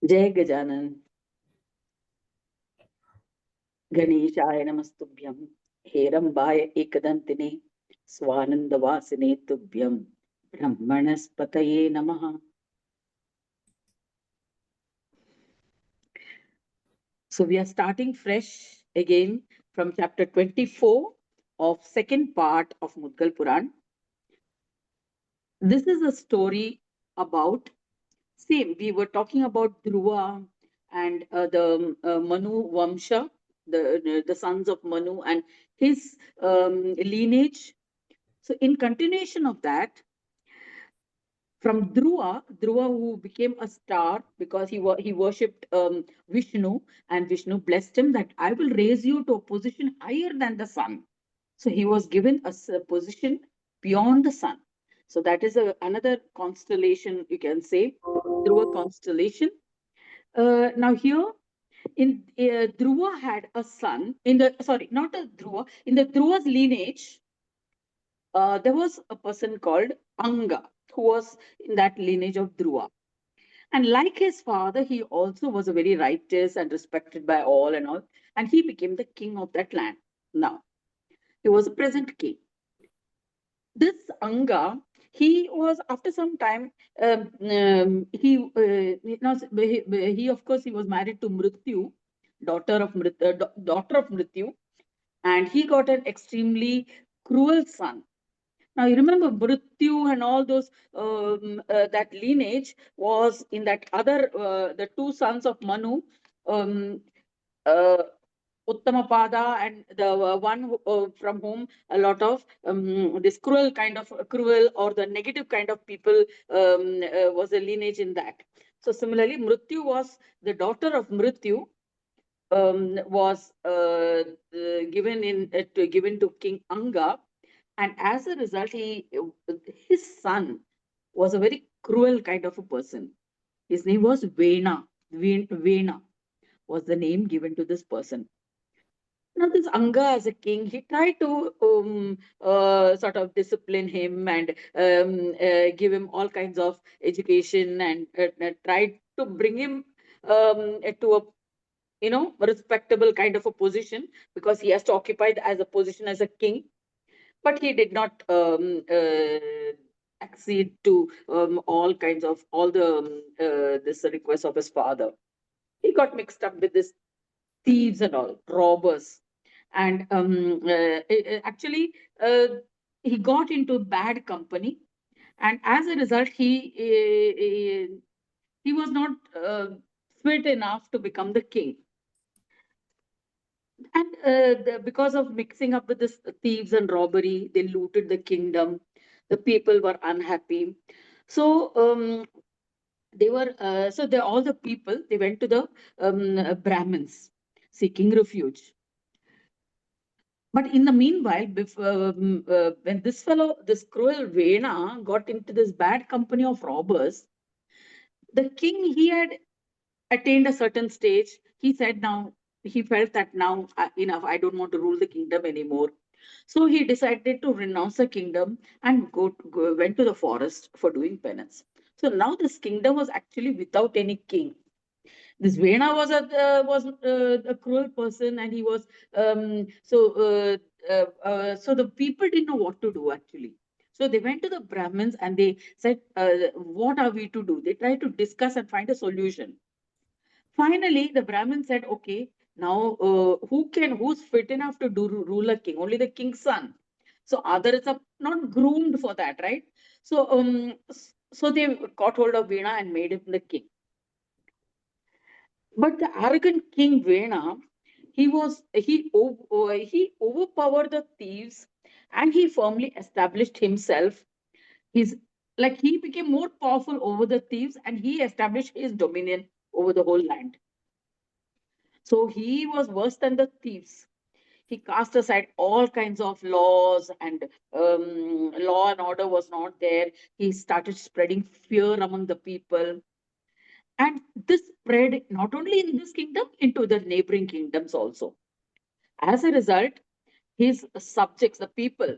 Jai Gajanan. Ganeshaya Namastubhyam. Herambaya Ekadantine. Swanandavasine Tubhyam. Brahmanaspataye Namaha. So we are starting fresh again from chapter 24 of second part of Mudgal Puran. This is a story about, same, we were talking about Dhruva and the Manu Vamsha, the sons of Manu and his lineage. So in continuation of that, from Dhruva who became a star because he worshipped Vishnu, and Vishnu blessed him that I will raise you to a position higher than the sun. So he was given a position beyond the sun. So that is another constellation, you can say, Dhruva constellation. Now here in Dhruva had a son in the, sorry, not a Dhruva, in the Dhruva's lineage, there was a person called Anga who was in that lineage of Dhruva. And like his father, he also was a very righteous and respected by all and all. And he became the king of that land. Now, he was a present king. This Anga, he was after some time, he of course, he was married to Mrityu, daughter of Mrityu, and he got an extremely cruel son. Now you remember Mrityu and all those, that lineage was in that other, the two sons of Manu, um, uh, Uttamapada, and the one from whom a lot of this cruel or the negative kind of people was a lineage in that. So similarly, Mrityu was the daughter of Mrityu, was given to King Anga, and as a result, his son was a very cruel kind of a person. His name was Vena. Vena was the name given to this person. Now, this Anga as a king, he tried to sort of discipline him and give him all kinds of education, and tried to bring him to a respectable kind of a position, because he has to occupy as a position as a king. But he did not accede to all the this request of his father. He got mixed up with this thieves and all, robbers, and actually he got into bad company, and as a result, he was not fit enough to become the king. And because of mixing up with this thieves and robbery, they looted the kingdom. The people were unhappy. So all the people, they went to the Brahmins seeking refuge. But in the meanwhile, when this cruel Vena got into this bad company of robbers, the king, he had attained a certain stage. He said now, he felt that now enough, I don't want to rule the kingdom anymore. So he decided to renounce the kingdom and went to the forest for doing penance. So now this kingdom was actually without any king. This Vena was a cruel person, and he was so the people didn't know what to do actually. So they went to the Brahmins and they said, "What are we to do?" They tried to discuss and find a solution. Finally, the Brahmin said, "Okay, now who's fit enough to rule a king? Only the king's son. So others are not groomed for that, right?" So they caught hold of Veena and made him the king. But the arrogant king Vena, he overpowered the thieves, and he firmly established himself. He became more powerful over the thieves, and he established his dominion over the whole land. So he was worse than the thieves. He cast aside all kinds of laws, and law and order was not there. He started spreading fear among the people. And this spread not only in this kingdom, into the neighboring kingdoms also. As a result, his subjects, the people,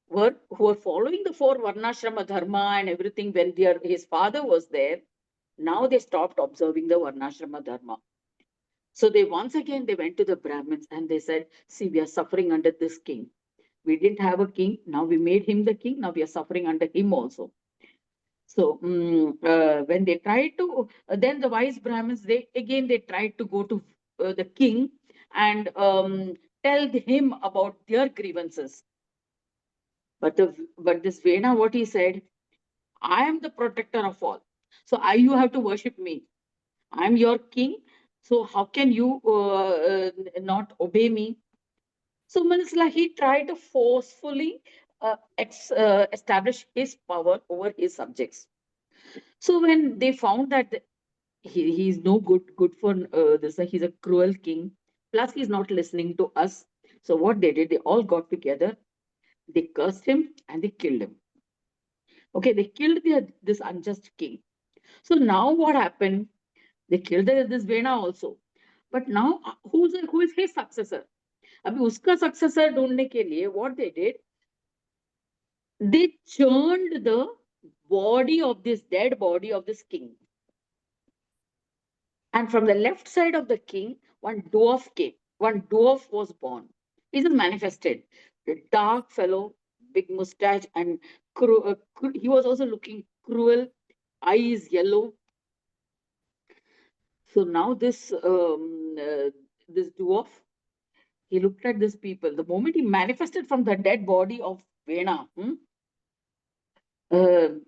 who were following the four Varnashrama Dharma and everything when his father was there, Now they stopped observing the Varnashrama Dharma. So they once again they went to the Brahmins and they said, see, we are suffering under this king. We didn't have a king. Now we made him the king. Now we are suffering under him also. So when they tried to, then the wise Brahmins, they tried to go to the king and tell him about their grievances. But this Vena, what he said, I am the protector of all. So you have to worship me. I'm your king. So how can you not obey me? So Manisla, he tried to forcefully establish his power over his subjects. So when they found that he's no good for this, he's a cruel king. Plus, he's not listening to us. So what they did, they all got together, they cursed him and they killed him. Okay, they killed this unjust king. So now what happened? They killed this Vena also. But now who is his successor? अभी उसका successor ढूंढने के लिए what they did, they churned the dead body of this king. And from the left side of the king, one dwarf came. One dwarf was born. He just manifested. A dark fellow, big mustache, and he was also looking cruel, eyes yellow. So now this dwarf, he looked at these people. The moment he manifested from the dead body of Vena, the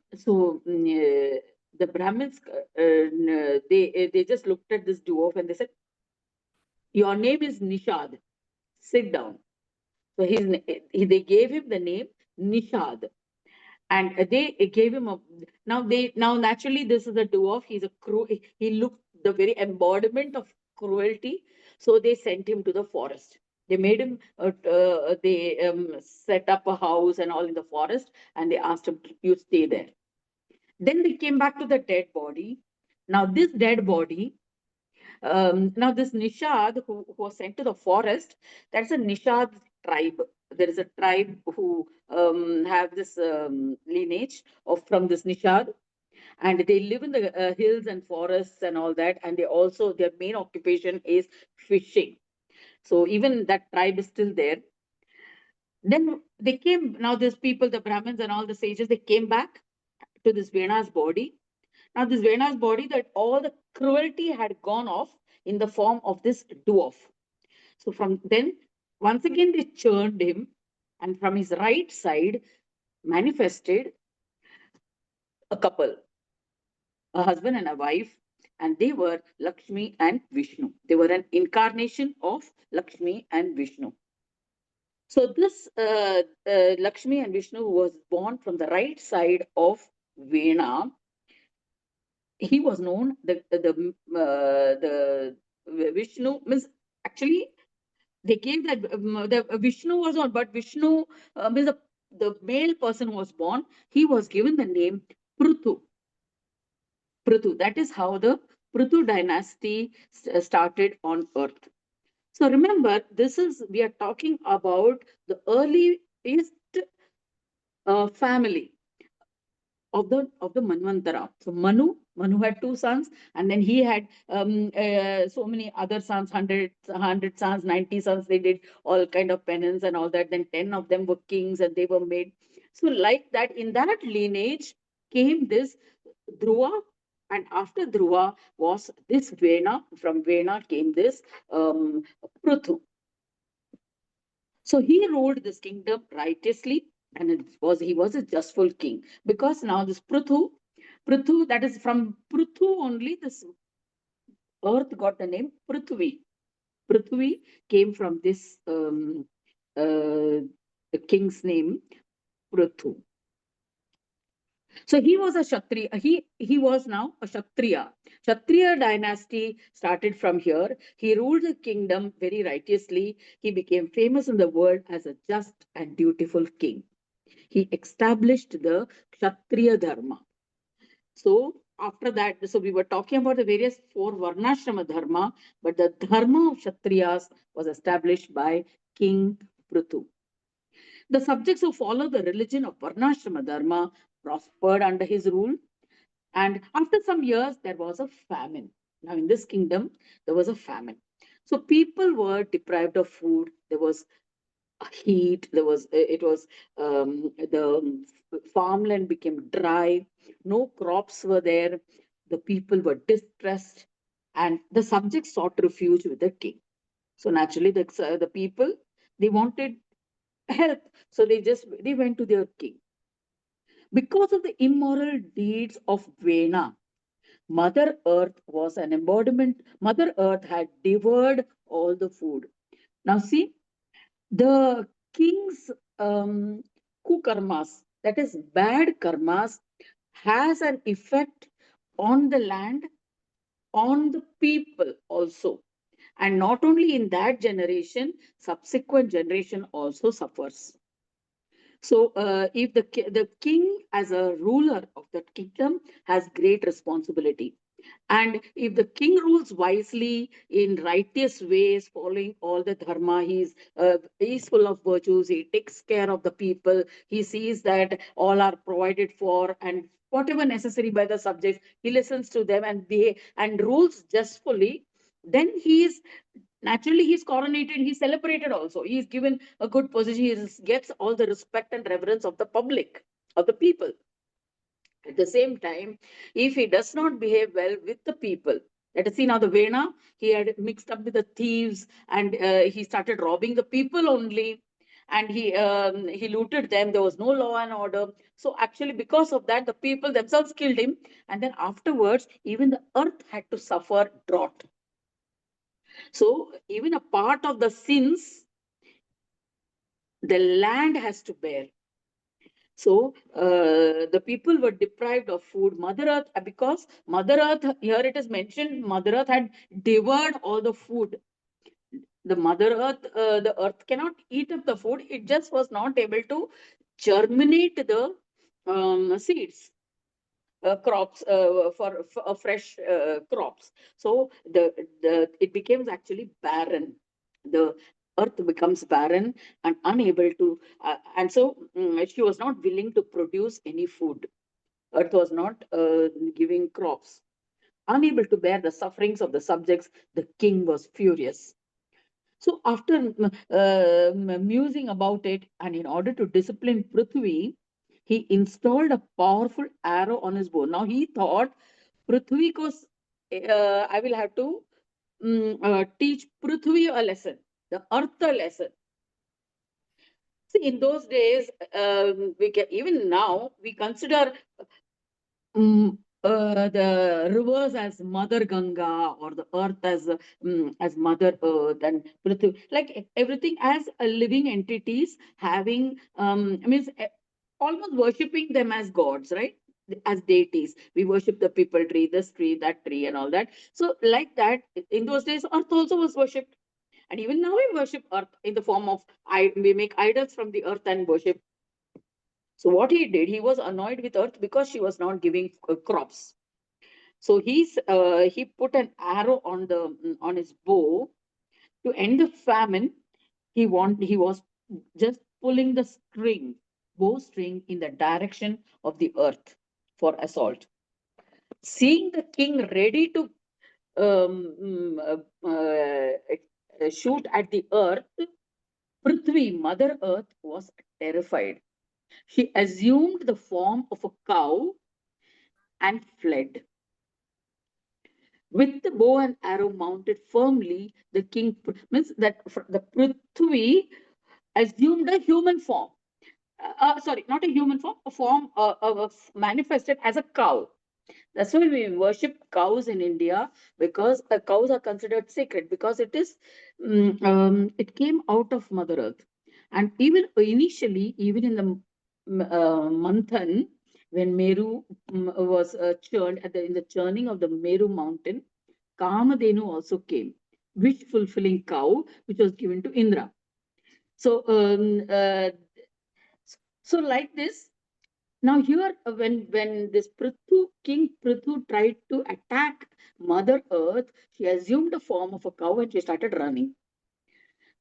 Brahmins, they just looked at this dwarf and they said, "Your name is Nishad. Sit down." So they gave him the name Nishad, and they gave him a now naturally this is a dwarf. He looked the very embodiment of cruelty. So they sent him to the forest. They made him. They set up a house and all in the forest, and they asked him, "You stay there." Then they came back to the dead body. Now this dead body. Now this Nishad who was sent to the forest, that's a Nishad tribe. There is a tribe who have this lineage of from this Nishad, and they live in the hills and forests and all that. And they also their main occupation is fishing. So even that tribe is still there. Then they came. Now these people, the Brahmins and all the sages, they came back to this Vena's body. Now, this Vena's body, that all the cruelty had gone off in the form of this dwarf. So from then, once again, they churned him, and from his right side manifested a couple, a husband and a wife, and they were Lakshmi and Vishnu. They were an incarnation of Lakshmi and Vishnu. So this Lakshmi and Vishnu was born from the right side of Vena. He was known the Vishnu means actually they gave that the Vishnu was on, but Vishnu means the male person who was born. He was given the name Prutu. Prutu. That is how the Prutu dynasty started on Earth. So remember, we are talking about the earliest family of the Manvantara. So Manu had two sons, and then he had so many other sons, 100 sons, 90 sons. They did all kind of penance and all that. Then 10 of them were kings, and they were made. So like that, in that lineage came this Dhruva, and after Dhruva was this Vena. From Vena came this Prithu. So he ruled this kingdom righteously, and he was a justful king. Because now this Prithu, that is from Prithu only this earth got the name Prithvi. Prithvi came from this the king's name, Prithu. So he was a Kshatriya. He was now a Kshatriya. Kshatriya dynasty started from here. He ruled the kingdom very righteously. He became famous in the world as a just and dutiful king. He established the Kshatriya Dharma. So after that, so we were talking about the various four Varnashrama Dharma, but the Dharma of Kshatriyas was established by King Prithu. The subjects who follow the religion of Varnashrama Dharma prospered under his rule, And after some years, there was a famine. Now, in this kingdom, there was a famine. So people were deprived of food. There was heat. There was it was the farmland became dry. No crops were there. The people were distressed, and the subjects sought refuge with the king. So naturally, the people, they wanted help. So they went to their king. Because of the immoral deeds of Vena, Mother Earth was an embodiment. Mother Earth had devoured all the food. Now, see, the king's kukarmas, that is bad karmas, has an effect on the land, on the people also. And not only in that generation, subsequent generation also suffers. So, if the king, as a ruler of that kingdom, has great responsibility, and if the king rules wisely in righteous ways, following all the dharma, he's full of virtues. He takes care of the people. He sees that all are provided for, and whatever necessary by the subjects, he listens to them and rules justfully. Then he's coronated, he's celebrated also, he's given a good position, gets all the respect and reverence of the public, of the people. At the same time, if he does not behave well with the people, let us see now the Vena, he had mixed up with the thieves, and he started robbing the people only, and he looted them. There was no law and order. So actually, because of that, the people themselves killed him, and then afterwards, even the earth had to suffer drought. So even a part of the sins, the land has to bear. So the people were deprived of food. Mother Earth, because Mother Earth, here it is mentioned, Mother Earth had devoured all the food. The Mother Earth, the earth cannot eat up the food. It just was not able to germinate the seeds, crops for fresh crops. So the it becomes actually barren. The earth becomes barren and unable to, and so she was not willing to produce any food. Earth was not giving crops. Unable to bear the sufferings of the subjects, the king was furious. So after musing about it, and in order to discipline Prithvi, he installed a powerful arrow on his bow. Now he thought, Prithvi ko, I will have to teach Prithvi a lesson, the earth a lesson. See, in those days, even now, we consider the rivers as Mother Ganga, or the earth as Mother Earth, and Prithvi, like everything as a living entities, having means almost worshipping them as gods, right? As deities. We worship the people tree, this tree, that tree, and all that. So, like that, in those days, earth also was worshipped. And even now we worship earth in the form of, we make idols from the earth and worship. So what he did, he was annoyed with earth because she was not giving crops. So he put an arrow on his bow to end the famine. He was just pulling the bowstring in the direction of the earth for assault. Seeing the king ready to um, mm, shoot at the earth, Prithvi, Mother Earth, was terrified. She assumed the form of a cow and fled. With the bow and arrow mounted firmly, the king means that the Prithvi assumed a human form. Sorry, not a human form, a form manifested as a cow. That's why we worship cows in India, because cows are considered sacred, because it came out of Mother Earth. And even initially, even in the Manthan, when Meru was churned in the churning of the Meru mountain, Kamadhenu also came, wish fulfilling cow, which was given to Indra. So, so like this, now here, when this King Prithu tried to attack Mother Earth, she assumed the form of a cow and she started running.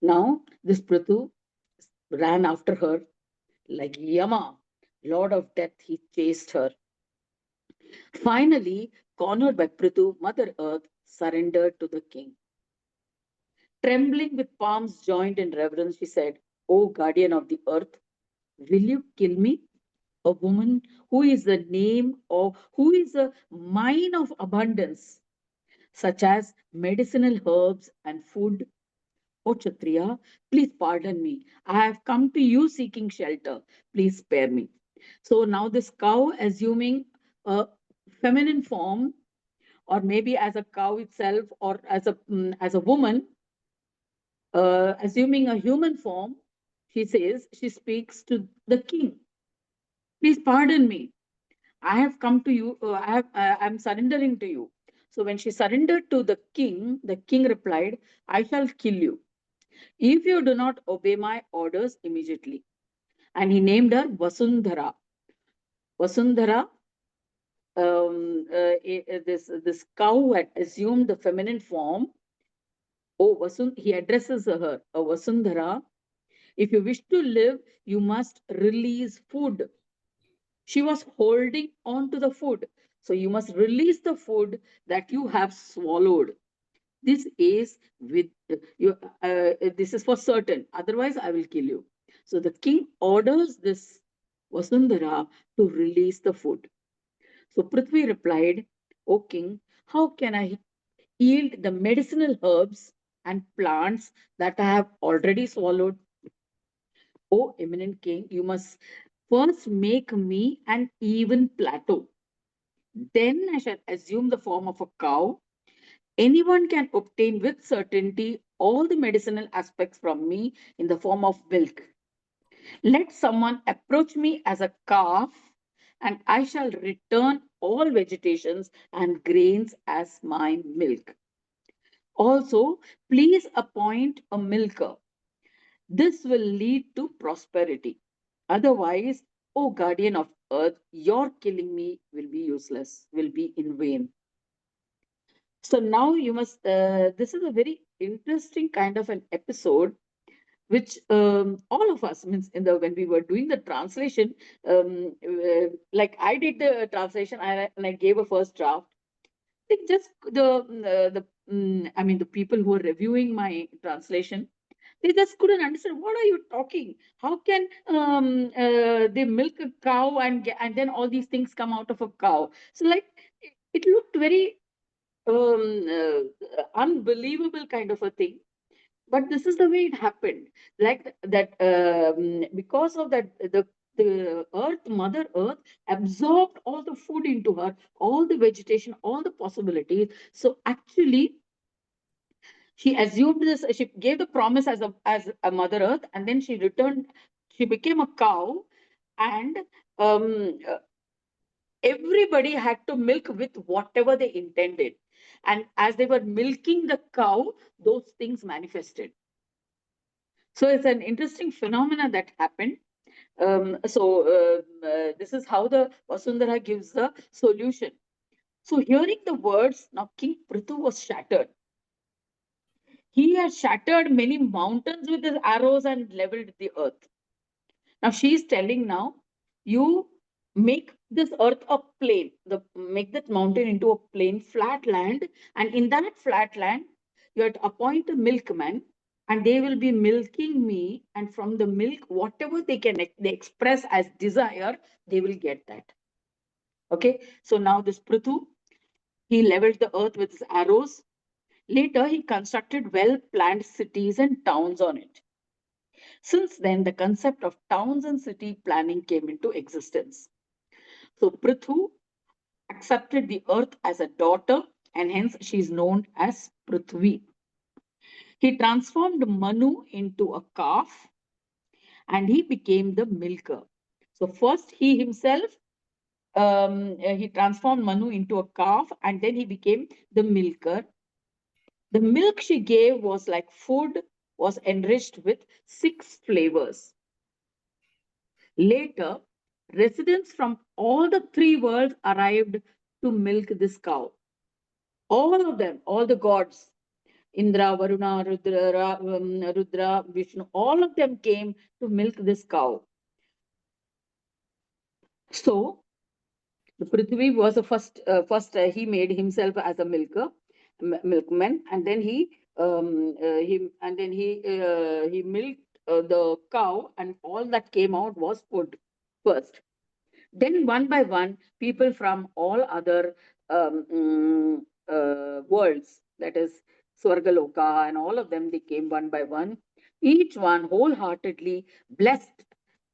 Now this Prithu ran after her like Yama, Lord of Death. He chased her. Finally, cornered by Prithu, Mother Earth surrendered to the king. Trembling with palms joined in reverence, she said, O guardian of the earth, will you kill me? A woman who is the name of, who is a mine of abundance, such as medicinal herbs and food. O Kshatriya, please pardon me. I have come to you seeking shelter. Please spare me. So now this cow, assuming a feminine form, or maybe as a cow itself, or as a woman, assuming a human form, she says, she speaks to the king. Please pardon me. I have come to you. I'm surrendering to you. So when she surrendered to the king replied, I shall kill you if you do not obey my orders immediately. And he named her Vasundhara. Vasundhara, this cow had assumed the feminine form. Oh, he addresses her, Vasundhara. If you wish to live, you must release food. She was holding on to the food. So you must release the food that you have swallowed. This is with you. This is for certain. Otherwise, I will kill you. So the king orders this Vasundhara to release the food. So Prithvi replied, O king, how can I yield the medicinal herbs and plants that I have already swallowed? O eminent king, you must first make me an even plateau. Then I shall assume the form of a cow. Anyone can obtain with certainty all the medicinal aspects from me in the form of milk. Let someone approach me as a calf, and I shall return all vegetations and grains as my milk. Also, please appoint a milker. This will lead to prosperity. Otherwise, O guardian of earth, your killing me will be useless, will be in vain. So now you must, this is a very interesting kind of an episode, which all of us means when we were doing the translation, like I did the translation and I gave a first draft. I think just I mean, the people who are reviewing my translation, they just couldn't understand what are you talking. How can they milk a cow and then all these things come out of a cow? So like it looked very unbelievable kind of a thing, but this is the way it happened, like that because of that the earth, mother earth, absorbed all the food into her, all the vegetation, all the possibilities. So actually she assumed this, she gave the promise as a mother earth, and then she returned, she became a cow, and um, everybody had to milk with whatever they intended. And as they were milking the cow, those things manifested. So it's an interesting phenomena that happened. This is how the Vasundhara gives the solution. So hearing the words, now King Prithu was shattered. He had shattered many mountains with his arrows and leveled the earth. Now she is telling now, you make this earth a plain, make that mountain into a plain, flat land, and in that flat land, you have to appoint a milkman, and they will be milking me, and from the milk, whatever they express as desire, they will get that. Okay, so now this Prithu, he leveled the earth with his arrows. Later, he constructed well-planned cities and towns on it. Since then, the concept of towns and city planning came into existence. So Prithu accepted the earth as a daughter, and hence she is known as Prithvi. He transformed Manu into a calf, and he became the milker. So first he himself, he transformed Manu into a calf, and then he became the milker. The milk she gave was like food, was enriched with 6 flavors. Later, residents from all the 3 worlds arrived to milk this cow. All of them, all the gods, Indra, Varuna, Rudra, Vishnu, all of them came to milk this cow. So The Prithvi was the first he made himself as a milkman, and then he milked the cow, and all that came out was food first. Then one by one, people from all other worlds, that is Swargaloka and all of them, they came one by one. Each one wholeheartedly blessed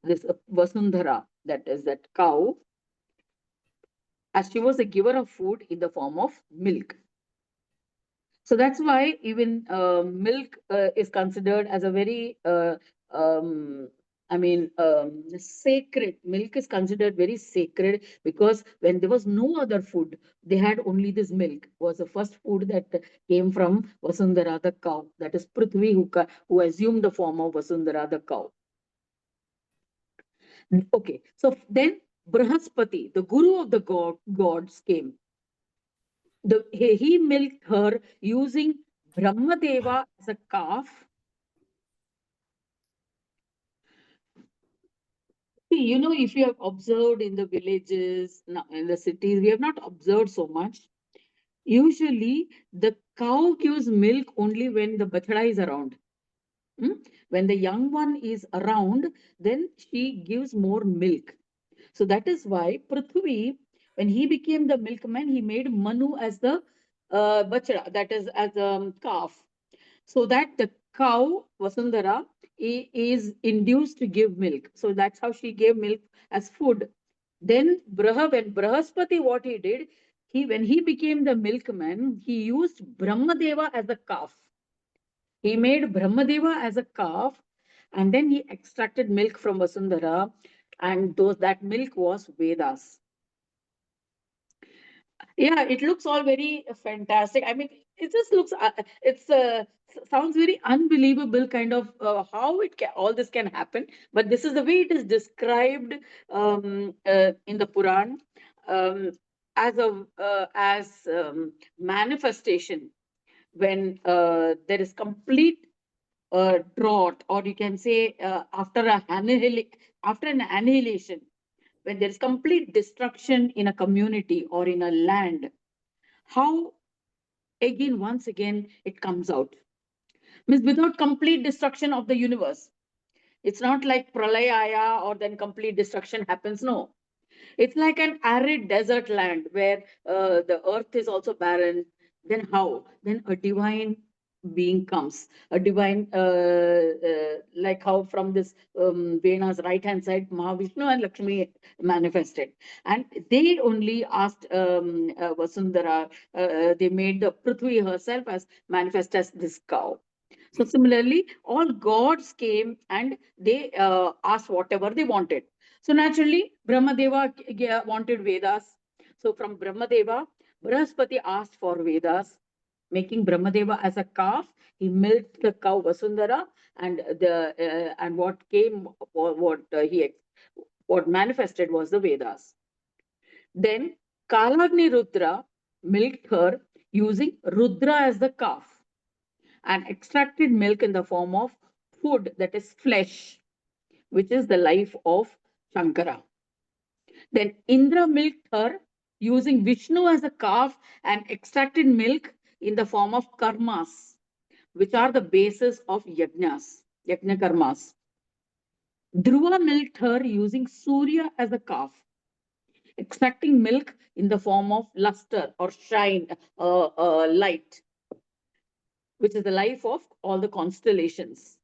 this Vasundhara, that is that cow, as she was a giver of food in the form of milk. So that's why even milk is considered as a very, sacred. Milk is considered very sacred because when there was no other food, they had only this milk. Was the first food that came from Vasundhara, the cow. That is Prithvi who assumed the form of Vasundhara, the cow. Okay, so then Brahaspati, the guru of the gods, came. He milked her using Brahmadeva as a calf. See, if you have observed in the villages, in the cities, we have not observed so much. Usually, the cow gives milk only when the bachada is around. When the young one is around, then she gives more milk. So that is why Prithvi, when he became the milkman, he made Manu as the bachada, that is as a calf, so that the cow Vasundhara is induced to give milk. So that's how she gave milk as food. Then when Brahaspati, what he did, when he became the milkman, he used Brahmadeva as a calf. He made Brahmadeva as a calf, and then he extracted milk from Vasundhara, and that milk was Vedas. Yeah, it looks all very fantastic. I mean, it just looks, sounds very unbelievable, kind of how all this can happen. But this is the way it is described in the Puran, as manifestation when there is complete drought, or you can say after an annihilation, when there is complete destruction in a community or in a land, how once again it comes out. Means without complete destruction of the universe. It's not like pralayaya or then complete destruction happens. No, it's like an arid desert land where the earth is also barren. Then how? Then a divine being comes. A divine, like how from this Vena's right hand side, Mahavishnu and Lakshmi manifested. And they only asked Vasundhara, they made the Prithvi herself as manifest as this cow. So similarly, all gods came and they asked whatever they wanted. So naturally, Brahmadeva wanted Vedas. So from Brahmadeva, Brahaspati asked for Vedas, making Brahmadeva as a calf. He milked the cow Vasundhara, and what came, or what manifested was the Vedas. Then Kalagni Rudra milked her using Rudra as the calf and extracted milk in the form of food, that is flesh, which is the life of Shankara. Then Indra milked her using Vishnu as a calf and extracted milk in the form of karmas, which are the basis of yajna karmas. Dhruva milked her using Surya as a calf, extracting milk in the form of luster or shine, light, which is the life of all the constellations.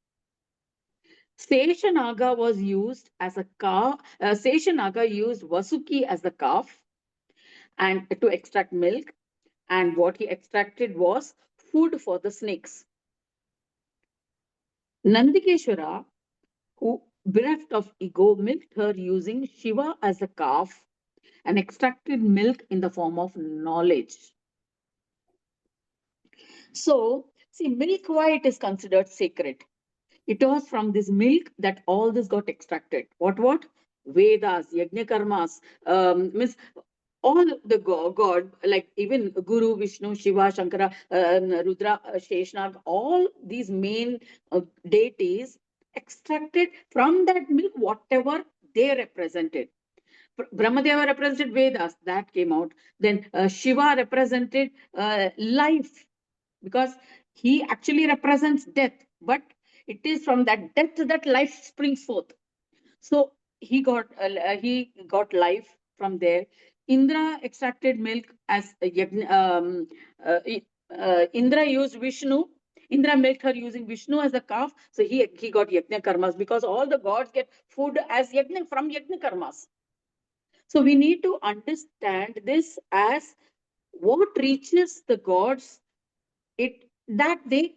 Seshanaga was used as a calf. Seshanaga used Vasuki as the calf and to extract milk, and what he extracted was food for the snakes. Nandikeshwara, who bereft of ego, milked her using Shiva as a calf and extracted milk in the form of knowledge. So, see, milk, why it is considered sacred? It was from this milk that all this got extracted. What? Vedas, yajna karmas, means all the god, like even Guru, Vishnu, Shiva, Shankara, Rudra, Sheshnag, all these main deities extracted from that milk whatever they represented. Brahmadeva represented Vedas, that came out. Then Shiva represented life, because he actually represents death, but it is from that death that life springs forth. So he got life from there. Indra extracted milk as a uh, Indra used Vishnu. Indra milked her using Vishnu as the calf. So he got yajna karmas, because all the gods get food as yajna from yajna karmas. So we need to understand this as what reaches the gods, it that they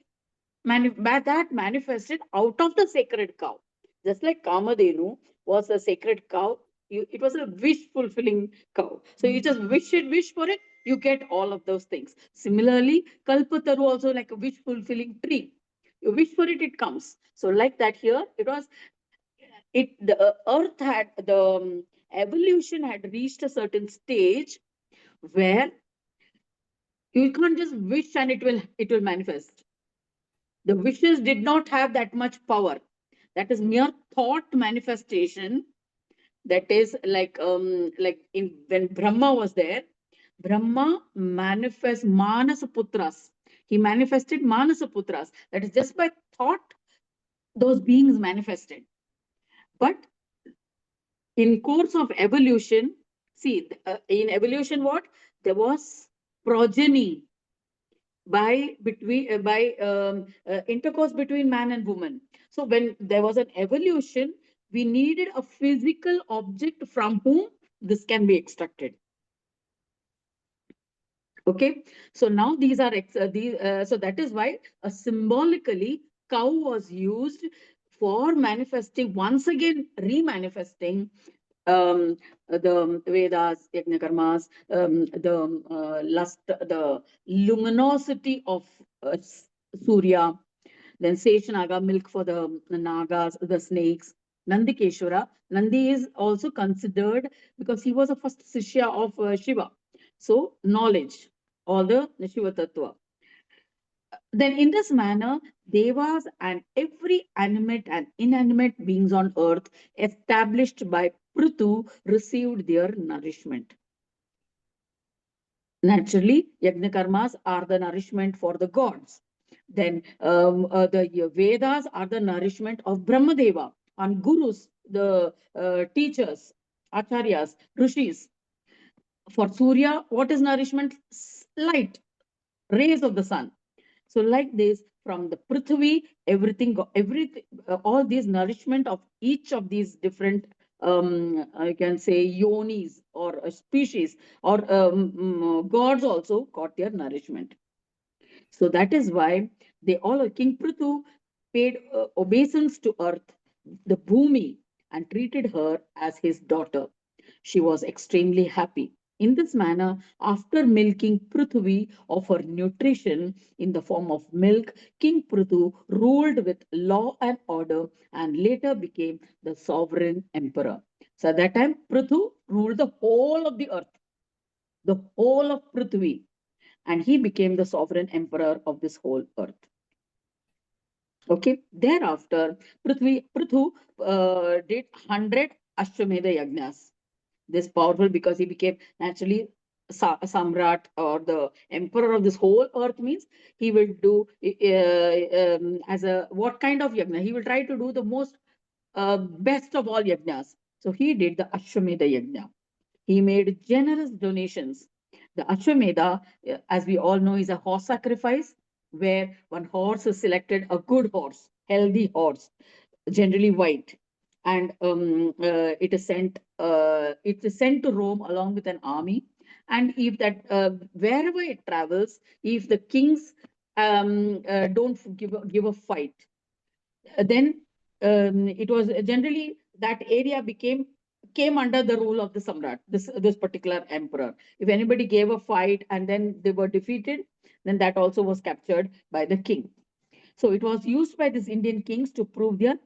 that manifested out of the sacred cow. Just like Kamadenu was a sacred cow, it was a wish fulfilling cow. So you just wish for it, you get all of those things. Similarly, Kalpataru also like a wish fulfilling tree. You wish for it, it comes. So like that here, it was it the earth had the evolution had reached a certain stage where you can't just wish and it will manifest. The wishes did not have that much power. That is mere thought manifestation. That is like in when Brahma was there, Brahma manifests Manasa Putras. He manifested Manasa Putras. That is just by thought those beings manifested. But in course of evolution, see, in evolution, what there was progeny by intercourse between man and woman. So when there was an evolution, we needed a physical object from whom this can be extracted. Okay, so now these are so that is why symbolically cow was used for manifesting, once again remanifesting the Vedas, Yajna Karmas, the lust, the luminosity of Surya, then Seshanaga, milk for the Nagas, the snakes. Nandikeshwara. Nandi is also considered because he was the first Sishya of Shiva. So, knowledge, all the Shiva Tattva. Then, in this manner, Devas and every animate and inanimate beings on earth established by Prithu received their nourishment. Naturally, yajna karmas are the nourishment for the gods. Then the Vedas are the nourishment of Brahmadeva and gurus, the teachers, acharyas, rishis. For Surya, what is nourishment? Light, rays of the sun. So like this, from the Prithvi, everything, all these nourishment of each of these different, I can say, yonis or species or gods also got their nourishment. So that is why they all, King Prithu paid obeisance to earth, the Bhumi, and treated her as his daughter. She was extremely happy. In this manner, after milking Prithvi of her nutrition in the form of milk, King Prithu ruled with law and order and later became the sovereign emperor. So at that time, Prithu ruled the whole of the earth, the whole of Prithvi, and he became the sovereign emperor of this whole earth. Okay, thereafter, Prithu did 100 Ashwamedha Yagnas. This powerful because he became naturally Samrat or the emperor of this whole earth, means he will do as a what kind of yagna? He will try to do the most best of all yagnas. So he did the Ashwamedha Yagna. He made generous donations. The Ashwamedha, as we all know, is a horse sacrifice where one horse is selected, a good horse, healthy horse, generally white, and it is sent to Rome along with an army. And if that wherever it travels, if the kings don't give a fight, then it was generally that area came under the rule of the Samrat, this particular emperor. If anybody gave a fight and then they were defeated, then that also was captured by the king. So it was used by these Indian kings to prove their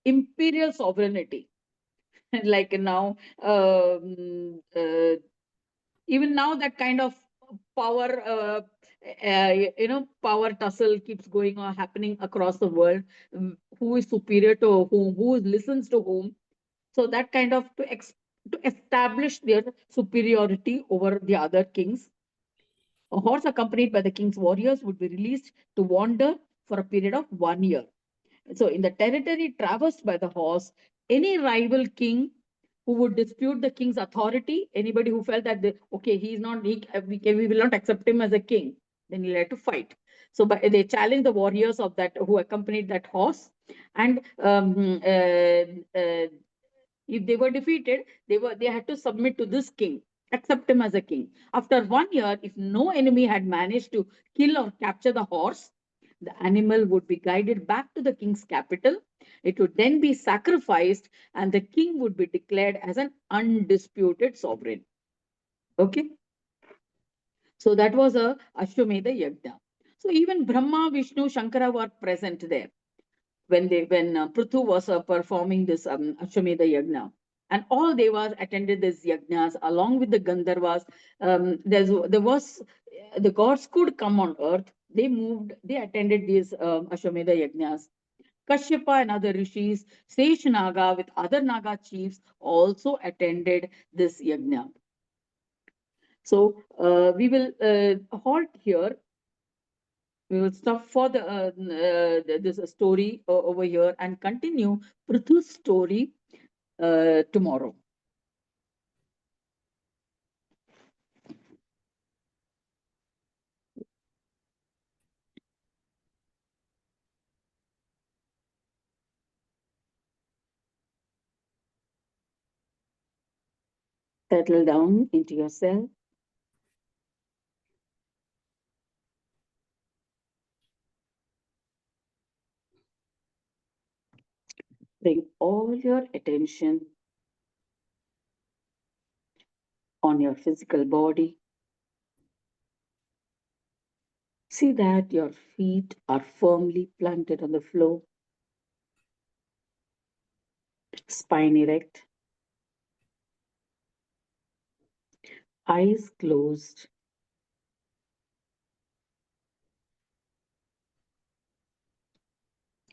imperial sovereignty. Like now, even now, that kind of power, power tussle keeps going on, happening across the world. Who is superior to whom? Who listens to whom? So that kind of to establish their superiority over the other kings. A horse accompanied by the king's warriors would be released to wander for a period of 1 year. So, in the territory traversed by the horse, any rival king who would dispute the king's authority, anybody who felt that, okay, he's not, we will not accept him as a king, then he'll have to fight. So, but they challenged the warriors of that who accompanied that horse, and if they were defeated, they had to submit to this king, accept him as a king. After 1 year, if no enemy had managed to kill or capture the horse, the animal would be guided back to the king's capital. It would then be sacrificed, and the king would be declared as an undisputed sovereign. Okay, so that was a Ashwamedha Yajna. So even Brahma, Vishnu, Shankara were present there when Prithu was performing this Ashwamedha Yajna. And all devas attended these yajnas along with the Gandharvas. There was the gods could come on earth. They moved. They attended these Ashwamedha yajnas. Kashyapa and other rishis, Sesh Naga with other Naga chiefs also attended this yajna. So we will halt here. We will stop for this story over here and continue Prithu's story tomorrow. Settle down into yourself. Bring all your attention on your physical body. See that your feet are firmly planted on the floor, spine erect, eyes closed.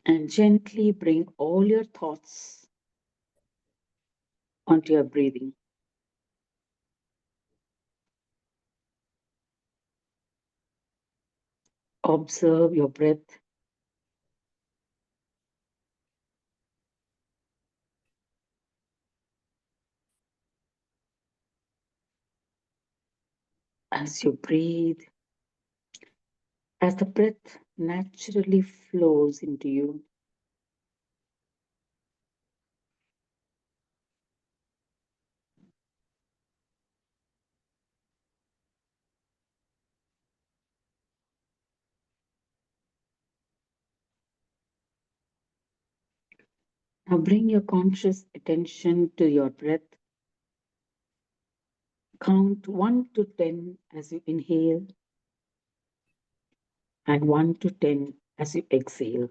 And gently bring all your thoughts onto your breathing. Observe your breath. As you breathe, as the breath naturally flows into you, now bring your conscious attention to your breath. Count 1 to 10 as you inhale and 1 to 10 as you exhale.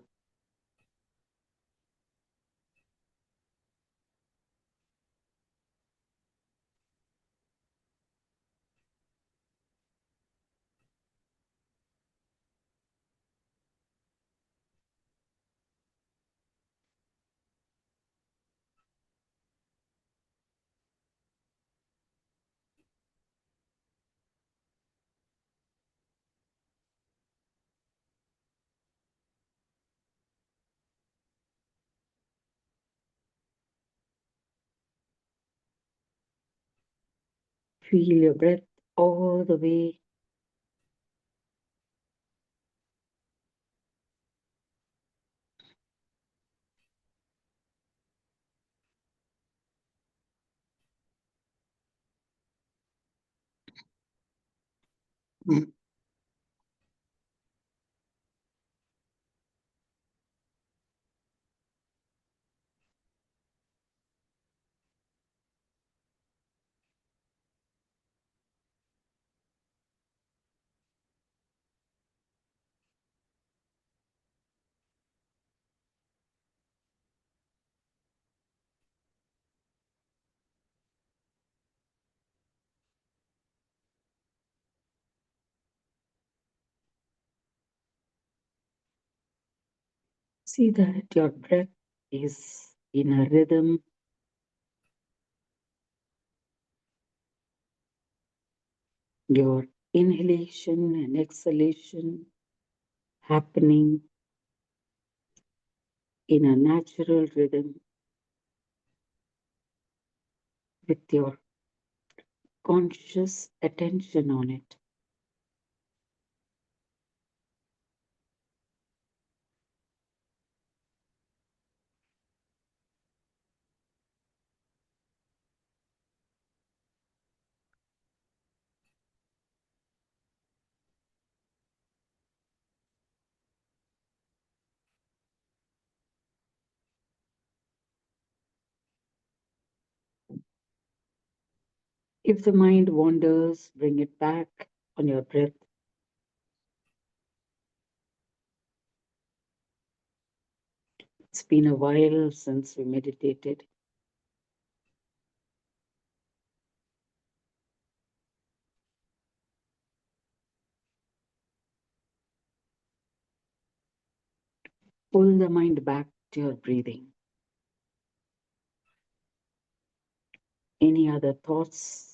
Feel your breath all the way see that your breath is in a rhythm Your inhalation and exhalation happening in a natural rhythm with your conscious attention on it. If the mind wanders, bring it back on your breath. It's been a while since we meditated. Pull the mind back to your breathing. Any other thoughts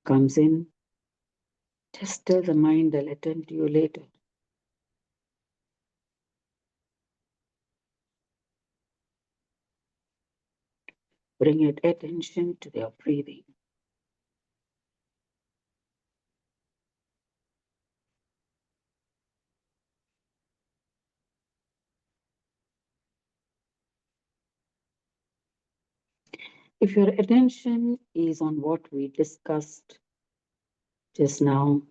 comes in, just tell the mind I'll attend to you later. Bring your attention to your breathing. If your attention is on what we discussed just now,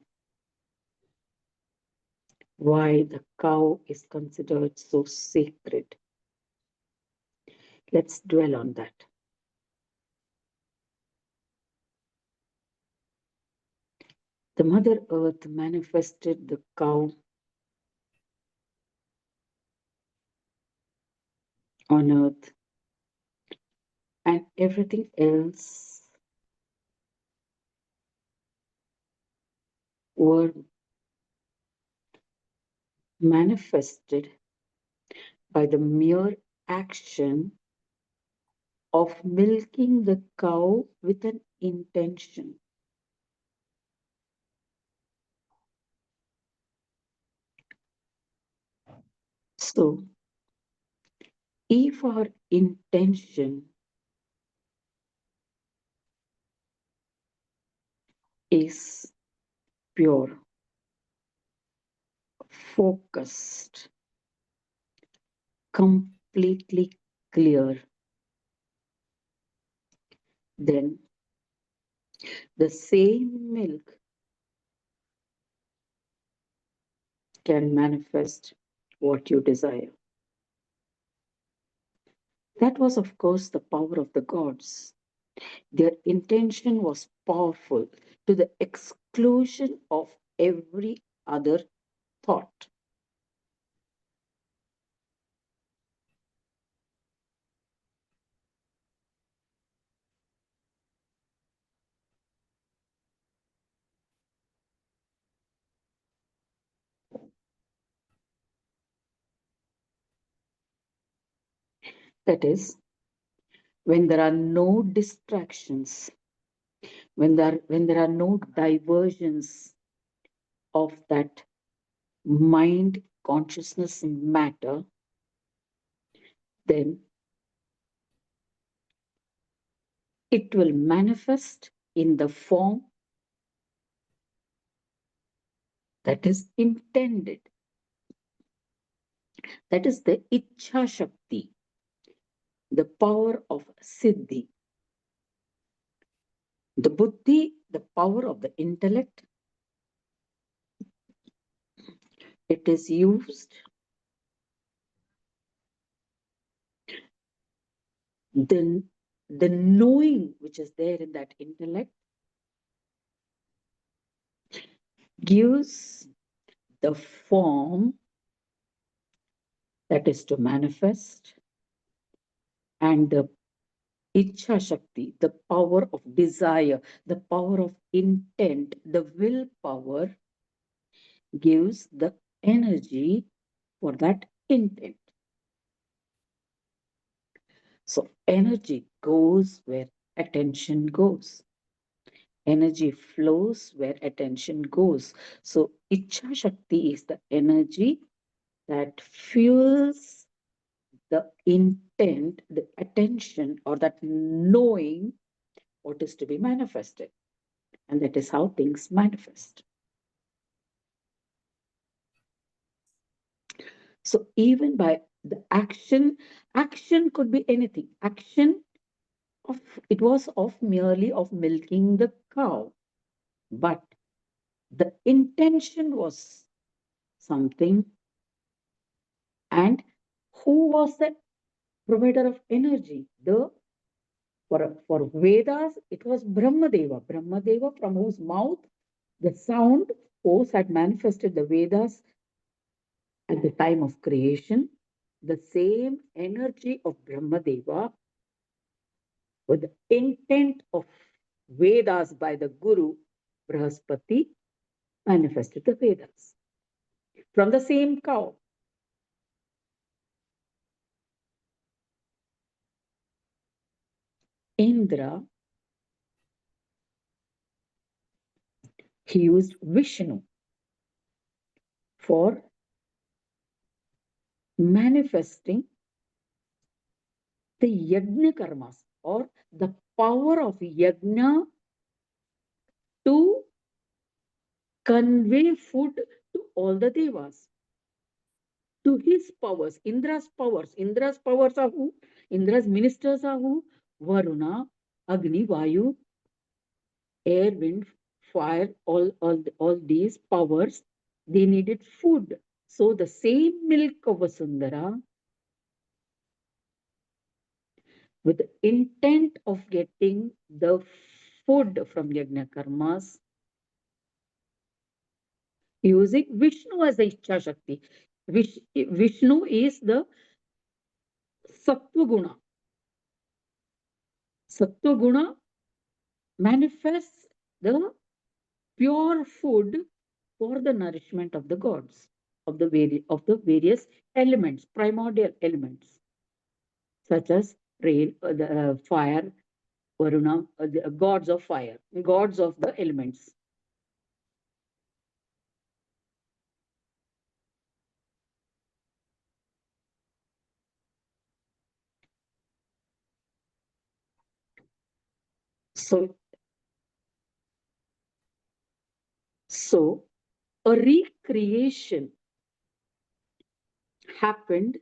why the cow is considered so sacred, let's dwell on that. The Mother Earth manifested the cow on earth, and everything else were manifested by the mere action of milking the cow with an intention. So, if our intention is pure, focused, completely clear, then the same milk can manifest what you desire. That was, of course, the power of the gods. Their intention was powerful to the exclusion of every other thought. That is, when there are no distractions, when there are no diversions of that mind consciousness matter, then it will manifest in the form that is intended. That is the Ichha Shakti, the power of Siddhi. The Buddhi, the power of the intellect, it is used. Then the knowing which is there in that intellect gives the form that is to manifest, and the Ichha Shakti, the power of desire, the power of intent, the willpower gives the energy for that intent. So energy goes where attention goes. Energy flows where attention goes. So, Icha Shakti is the energy that fuels the intent, the attention, or that knowing what is to be manifested. And that is how things manifest. So, even by the action could be anything. Action of it was of merely of milking the cow, but the intention was something. And who was the provider of energy? The for Vedas, it was Brahmadeva. Brahmadeva, from whose mouth the sound force had manifested the Vedas at the time of creation. The same energy of Brahmadeva, with the intent of Vedas by the Guru Brahaspati, manifested the Vedas from the same cow. Indra, he used Vishnu for manifesting the yajna karmas, or the power of yajna to convey food to all the devas. To his powers, Indra's powers. Indra's powers are who? Indra's ministers are who? Varuna, Agni, Vayu, air, wind, fire, all these powers, they needed food. So the same milk of Vasundhara, with the intent of getting the food from Yajna Karmas, using Vishnu as the Ichha Shakti. Vishnu is the Sattva Guna. Sattva Guna manifests the pure food for the nourishment of the gods, of the various elements, primordial elements, such as rain, fire, Varuna, the gods of fire, gods of the elements. So, so a recreation happened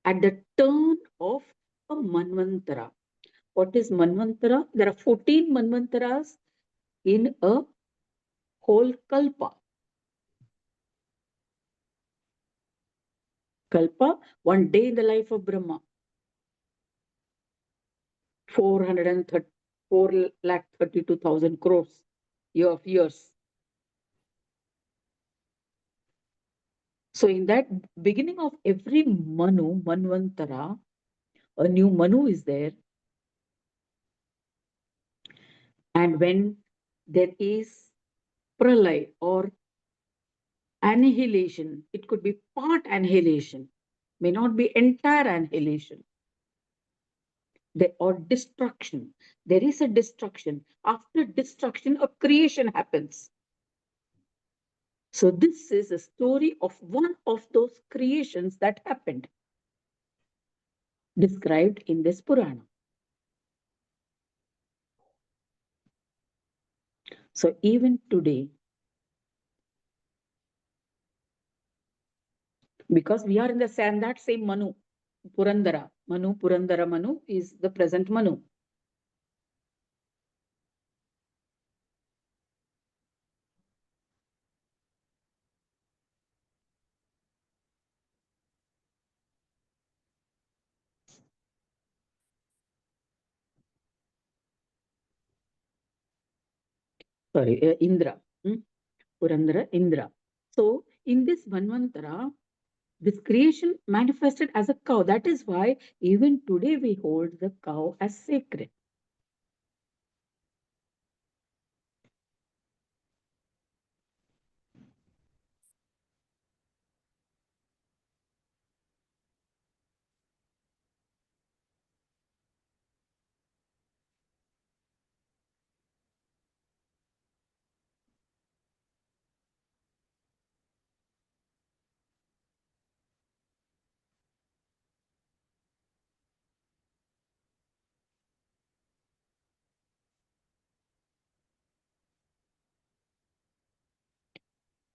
at the turn of a Manvantara. What is Manvantara? There are 14 Manvantaras in a whole Kalpa. Kalpa, one day in the life of Brahma. 432,000 crores year of years. So in that beginning of every Manu, Manvantara, a new Manu is there. And when there is pralay or annihilation, it could be part annihilation, may not be entire annihilation. Or destruction. There is a destruction. After destruction, a creation happens. So this is a story of one of those creations that happened, described in this Purana. So even today, because we are in the same, that same Manu, Purandara. Purandara Manu is the present Manu. Sorry, Indra. Purandara, Indra. So in this Manvantara, this creation manifested as a cow. That is why even today we hold the cow as sacred.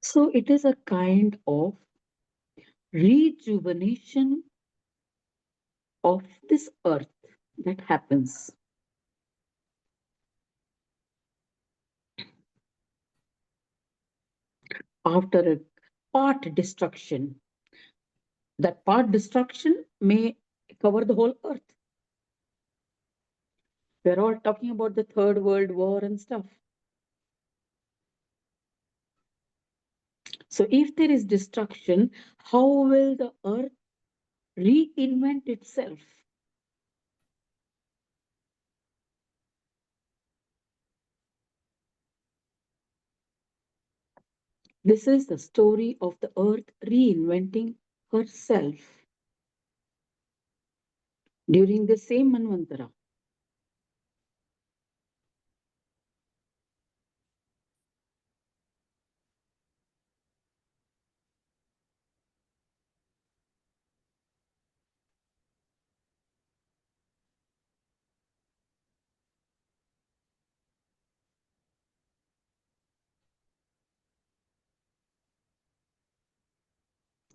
So it is a kind of rejuvenation of this earth that happens after a part destruction. That part destruction may cover the whole earth. We're all talking about the Third World War and stuff. So if there is destruction, how will the earth reinvent itself? This is the story of the earth reinventing herself during the same Manvantara.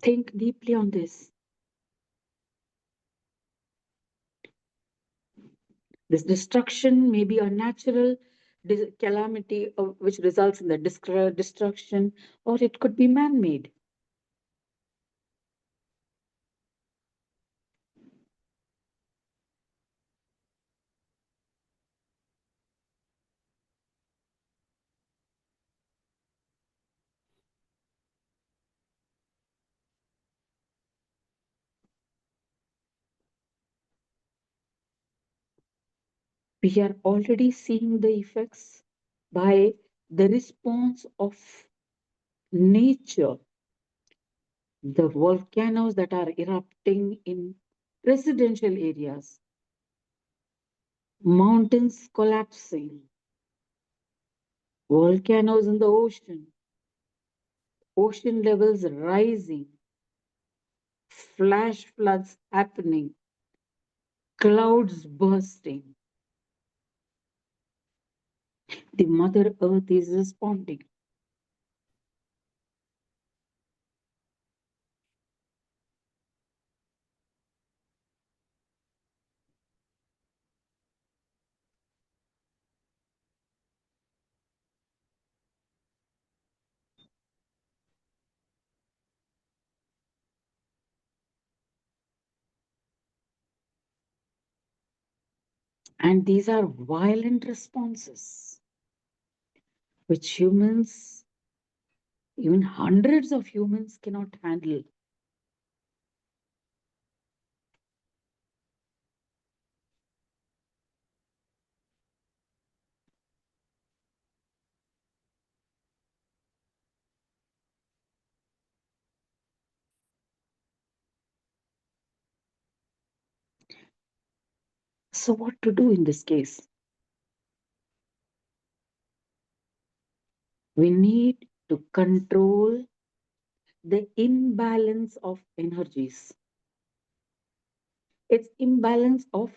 Think deeply on this. This destruction may be a natural calamity which results in the destruction, or it could be man made. We are already seeing the effects by the response of nature, the volcanoes that are erupting in residential areas, mountains collapsing, volcanoes in the ocean levels rising, flash floods happening, clouds bursting. The Mother Earth is responding. And these are violent responses which humans, even hundreds of humans, cannot handle. So, what to do in this case? We need to control the imbalance of energies. It's imbalance of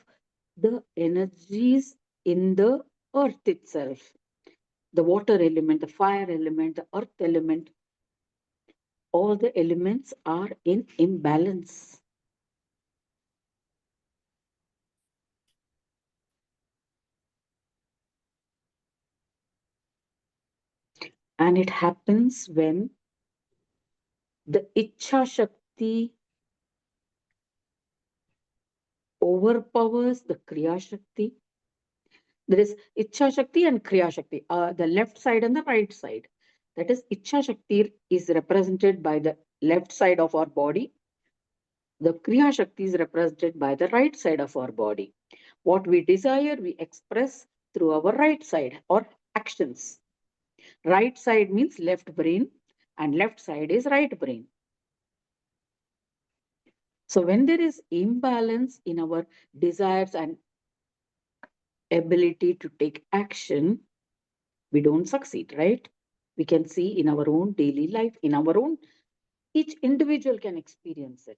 the energies in the earth itself. The water element, the fire element, the earth element, all the elements are in imbalance. And it happens when the Ichha Shakti overpowers the Kriya Shakti. There is Ichha Shakti and Kriya Shakti, the left side and the right side. That is, Ichha Shakti is represented by the left side of our body. The Kriya Shakti is represented by the right side of our body. What we desire, we express through our right side or actions. Right side means left brain, and left side is right brain. So when there is imbalance in our desires and ability to take action, we don't succeed, right? We can see in our own daily life, in our own, each individual can experience it.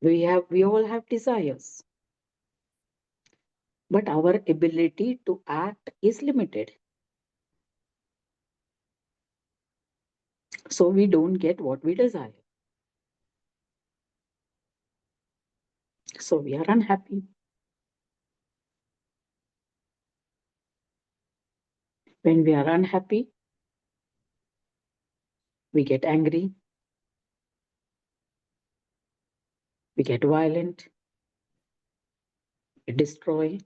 We all have desires, but our ability to act is limited. So we don't get what we desire. So we are unhappy. When we are unhappy, we get angry, we get violent, we destroy.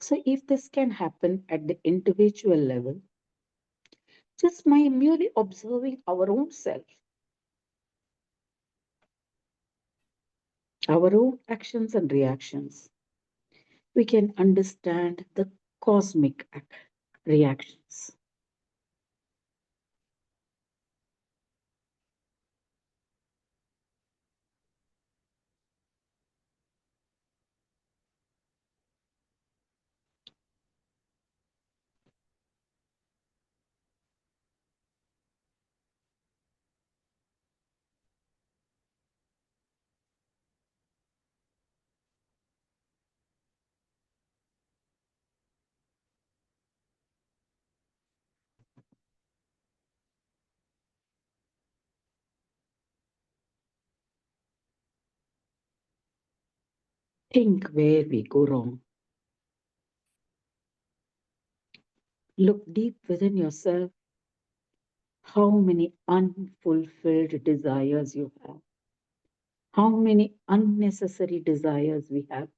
So if this can happen at the individual level, just by merely observing our own self, our own actions and reactions, we can understand the cosmic reactions. Think where we go wrong. Look deep within yourself how many unfulfilled desires you have, how many unnecessary desires we have,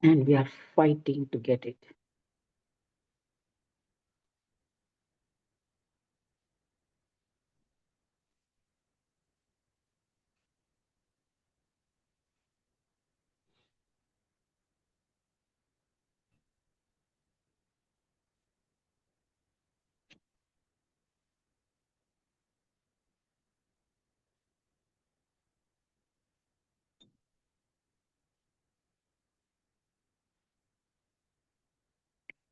and we are fighting to get it.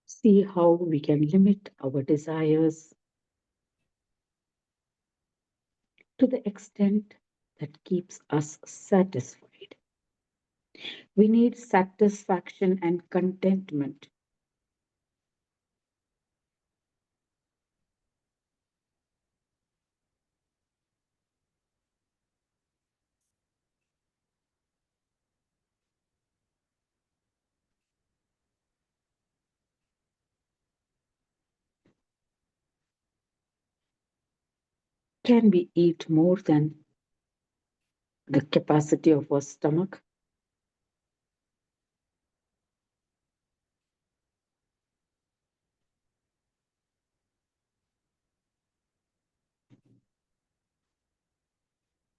See how we can limit our desires to the extent that keeps us satisfied. We need satisfaction and contentment. Can we eat more than the capacity of our stomach?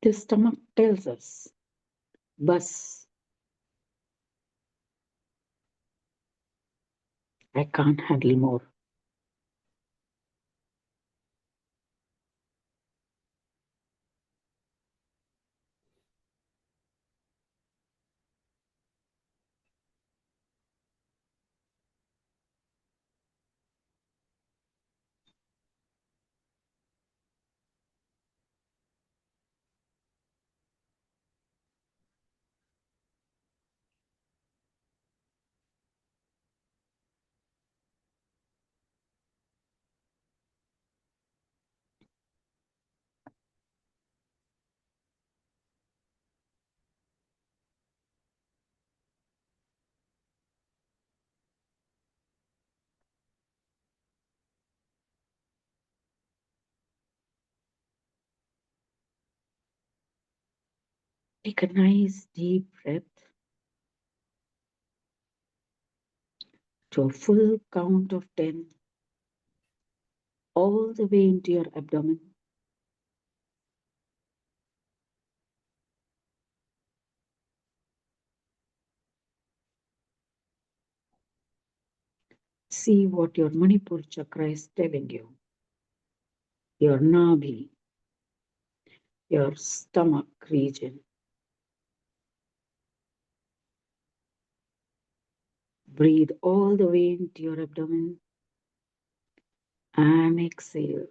The stomach tells us, Bus, I can't handle more. Take a nice deep breath to a full count of 10, all the way into your abdomen. See what your Manipur chakra is telling you. Your Nabhi, your stomach region. Breathe all the way into your abdomen and exhale.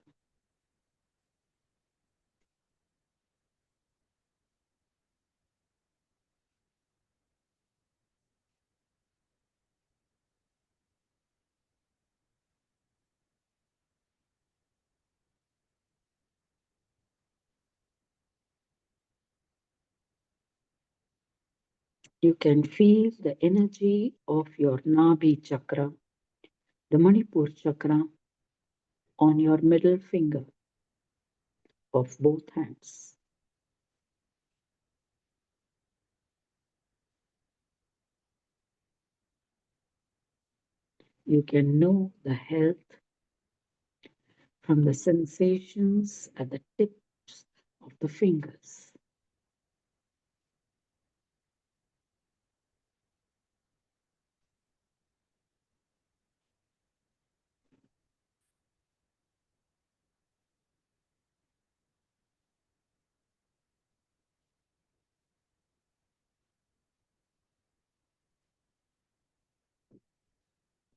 You can feel the energy of your Nabhi chakra, the Manipur chakra, on your middle finger of both hands. You can know the health from the sensations at the tips of the fingers.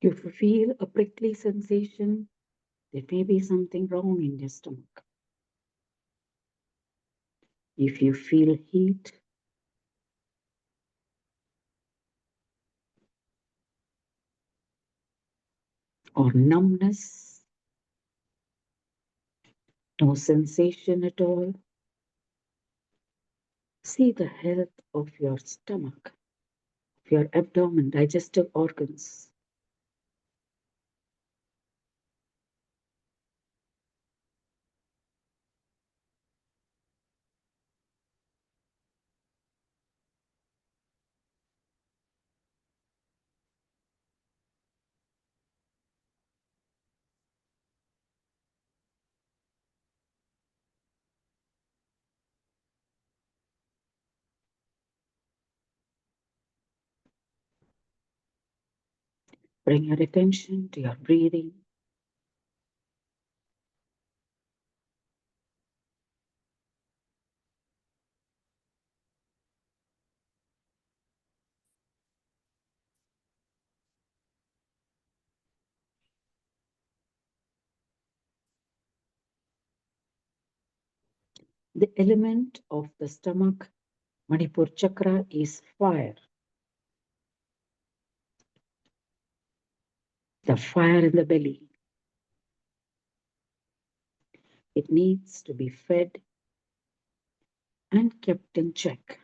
If you feel a prickly sensation, there may be something wrong in your stomach. If you feel heat or numbness, no sensation at all, see the health of your stomach, of your abdomen, digestive organs. Bring your attention to your breathing. The element of the stomach, Manipur chakra, is fire. The fire in the belly. It needs to be fed and kept in check.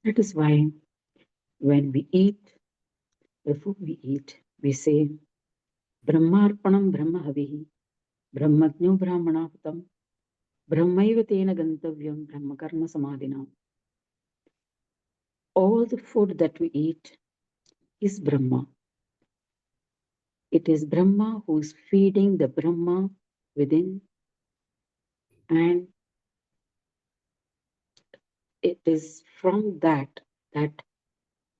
That is why when we eat, before we eat, we say, Brahmarpanam Brahmahavihi, Brahmajno Brahmanahutam, Brahmaiva Tena Gantavyam, Brahmakarma Samadhinam. All the food that we eat is Brahma. It is Brahma who is feeding the Brahma within, and it is from that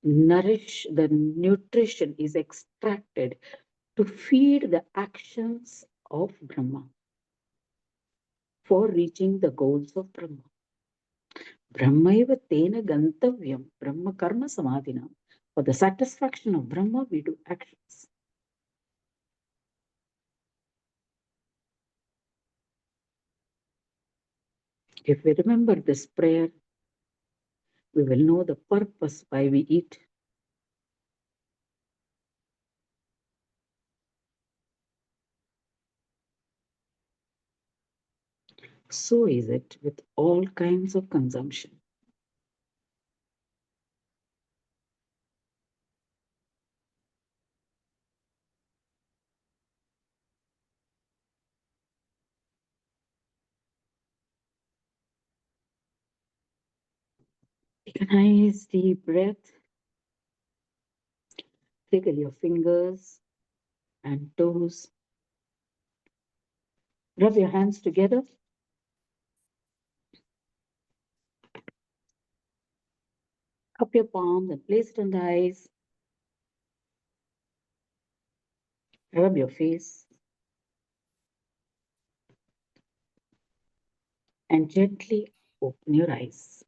the nutrition is extracted to feed the actions of Brahma for reaching the goals of Brahma. Brahmaiva tena gantavyam, Brahma karma samadhina. For the satisfaction of Brahma, we do actions. If we remember this prayer, we will know the purpose why we eat. So is it with all kinds of consumption. Take a nice deep breath. Wiggle your fingers and toes. Rub your hands together. Cup your palms and place it on the eyes. Rub your face and gently open your eyes.